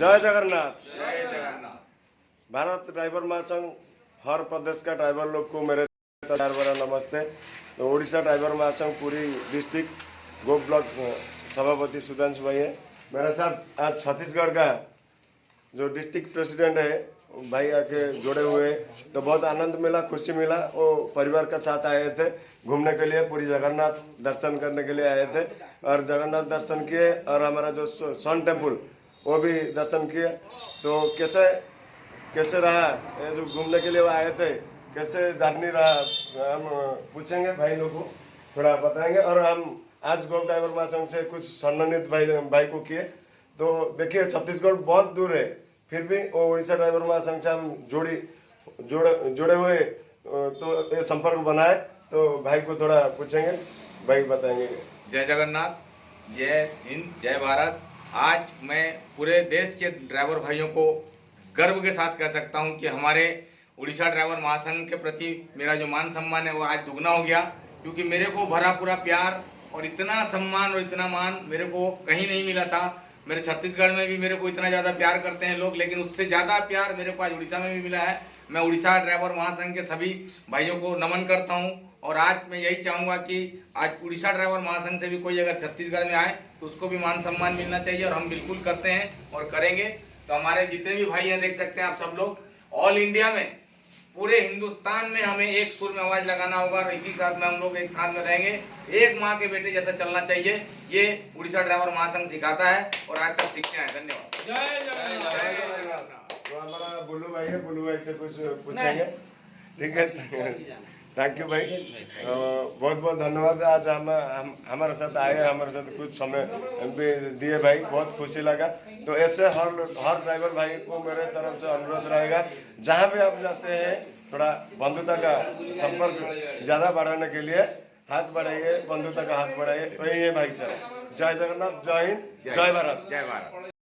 जय जगन्नाथ। जय जगन्नाथ। भारत ड्राइवर महासंघ हर प्रदेश का ड्राइवर लोग को मेरे बड़ा नमस्ते। तो उड़ीसा ड्राइवर महासंघ पूरी डिस्ट्रिक्ट गो ब्लॉक सभापति सुधांशु भाई है मेरे साथ। आज छत्तीसगढ़ का जो डिस्ट्रिक्ट प्रेसिडेंट है भाई आके जुड़े हुए, तो बहुत आनंद मिला, खुशी मिला। वो परिवार के साथ आए थे घूमने के लिए, पूरी जगन्नाथ दर्शन करने के लिए आए थे और जगन्नाथ दर्शन किए और हमारा जो सन टेम्पल वो भी दर्शन किए। तो कैसे कैसे रहा ये जो घूमने के लिए वो आए थे, कैसे जर्नी रहा, हम पूछेंगे भाई लोग को, थोड़ा बताएंगे। और हम आज गो ड्राइवर महासंघ से कुछ सम्मानित भाई को किए। तो देखिए छत्तीसगढ़ बहुत दूर है, फिर भी वो उड़ीसा ड्राइवर महासंघ से हम जुड़े हुए तो ये संपर्क बनाए। तो भाई को थोड़ा पूछेंगे, भाई बताएंगे। जय जगन्नाथ, जय हिंद, जय भारत। आज मैं पूरे देश के ड्राइवर भाइयों को गर्व के साथ कह सकता हूं कि हमारे उड़ीसा ड्राइवर महासंघ के प्रति मेरा जो मान सम्मान है वो आज दुगना हो गया, क्योंकि मेरे को भरा पूरा प्यार और इतना सम्मान और इतना मान मेरे को कहीं नहीं मिला था। मेरे छत्तीसगढ़ में भी मेरे को इतना ज़्यादा प्यार करते हैं लोग, लेकिन उससे ज़्यादा प्यार मेरे को आज उड़ीसा में भी मिला है। मैं उड़ीसा ड्राइवर महासंघ के सभी भाइयों को नमन करता हूं और आज मैं यही चाहूँगा कि आज उड़ीसा ड्राइवर महासंघ से भी कोई अगर छत्तीसगढ़ में आए तो उसको भी मान सम्मान मिलना चाहिए, और हम बिल्कुल करते हैं और करेंगे। तो हमारे जितने भी भाई हैं देख सकते हैं आप सब लोग, ऑल इंडिया में पूरे हिंदुस्तान में हमें एक सुर में आवाज लगाना होगा और एक ही साथ में हम लोग एक साथ में रहेंगे, एक माँ के बेटे जैसा चलना चाहिए। ये उड़ीसा ड्राइवर महासंघ सिखाता है और आज तक सीखते हैं। धन्यवाद। जय जगन्नाथ। तो हमारा बुल्लू भाई है, बुल्लू भाई से कुछ पूछेंगे, ठीक है? थैंक यू भाई, बहुत बहुत धन्यवाद। आज हम हमारे साथ आए, हमारे साथ कुछ समय भी दिए भाई, बहुत खुशी लगा। तो ऐसे हर ड्राइवर भाई को मेरे तरफ से अनुरोध रहेगा, जहाँ भी आप जाते हैं थोड़ा बंधुता का संपर्क ज़्यादा बढ़ाने के लिए हाथ बढ़ाइए, बंधुता का हाथ बढ़ाइए, वही है भाईचारा। जय जगन्नाथ, जय हिंद, जय भारत। जय भारत।